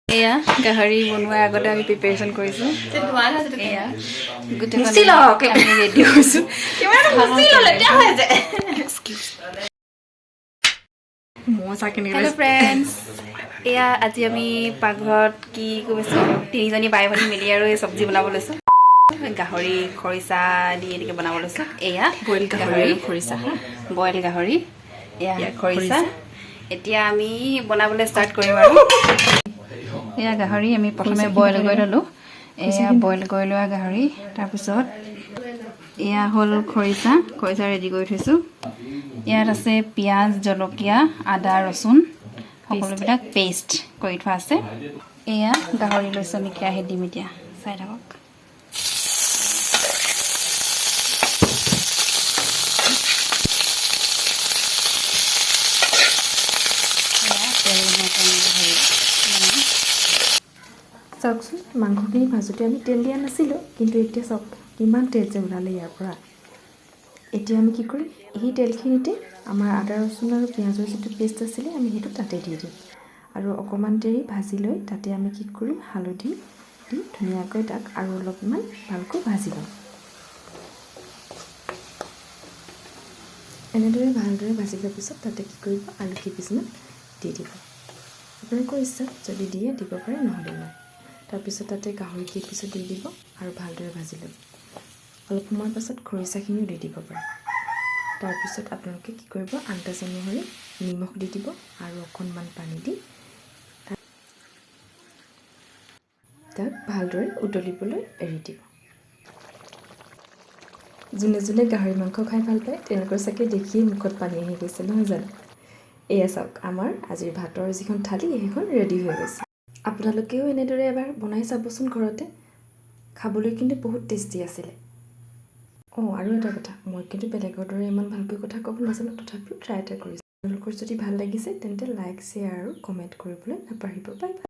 এয়া গাহৰি বনোৱাৰ আগতে আমি প্ৰিপাৰেচন কৰিছোঁ এয়া গোটেই ৰেডি হৈছোঁ হেল্ল' ফ্ৰেণ্ডছ এয়া আজি আমি পাকঘৰত কি কৈছোঁ তিনিজনী বাই ভনী মিলি আৰু এই চব্জি বনাব লৈছোঁ গাহৰি খৰিচা দি এনেকৈ বনাব লৈছোঁ এয়া বইল গাহৰি খৰিচা বইল গাহৰি এয়া খৰিচা এতিয়া আমি বনাবলৈ ষ্টাৰ্ট কৰিম আৰু এয়া গাহৰি আমি প্ৰথমে বইল কৰি ল'লোঁ এয়া বইল কৰি লোৱা গাহৰি তাৰপিছত এয়া হ'ল খৰিচা ৰেডি কৰি থৈছোঁ ইয়াত আছে পিঁয়াজ জলকীয়া আদা ৰচুন সকলোবিলাক পেষ্ট কৰি থোৱা আছে এয়া গাহৰি লৈছোঁ আমি কেৰাহীত দিম এতিয়া চাই থাকক চাওকচোন মাংসখিনি ভাজোঁতে আমি তেল দিয়া নাছিলোঁ কিন্তু এতিয়া চাওক কিমান তেল যে ওলালে ইয়াৰ পৰা এতিয়া আমি কি কৰিম এই তেলখিনিতে আমাৰ আদা ৰচুন আৰু পিঁয়াজৰ যিটো পেষ্ট আছিলে আমি সেইটো তাতে দি দিম আৰু অকণমান দেৰি ভাজি লৈ তাতে আমি কি কৰিম হালধি দি ধুনীয়াকৈ তাক আৰু অলপমান ভালকৈ ভাজি ল'ম এনেদৰে ভালদৰে ভাজি লোৱাৰ পিছত তাতে কি কৰিব আলু কেইপিচমান দি দিব আপোনালোকৰ ইচ্ছা যদি দিয়ে দিব পাৰে নহ'লে নাই তাৰপিছত তাতে গাহৰি কেইপিচো দি দিব আৰু ভালদৰে ভাজি ল'ব অলপ সময়ৰ পাছত খৰিচাখিনিও দি দিব পাৰে তাৰপিছত আপোনালোকে কি কৰিব আন্দাজ অনুসৰি নিমখ দি দিব আৰু অকণমান পানী দি তাক ভালদৰে উতলিবলৈ এৰি দিব যোনে যোনে গাহৰি মাংস খাই ভাল পায় তেওঁলোকৰ চাগে দেখিয়ে মুখত পানী আহি গৈছে নহয় জানো এয়া চাওক আমাৰ আজিৰ ভাতৰ যিখন থালি সেইখন ৰেডি হৈ গৈছে আপোনালোকেও এনেদৰে এবাৰ বনাই চাবচোন ঘৰতে খাবলৈ কিন্তু বহুত টেষ্টি আছিলে আৰু এটা কথা মই কিন্তু বেলেগৰ দৰে ইমান ভালকৈ কথা ক'ব নাজানো তথাপিও ট্ৰাই এটা কৰিছোঁ আপোনালোকৰ যদি ভাল লাগিছে তেন্তে লাইক শ্বেয়াৰ আৰু কমেণ্ট কৰিবলৈ নাপাহৰিব বাই বাই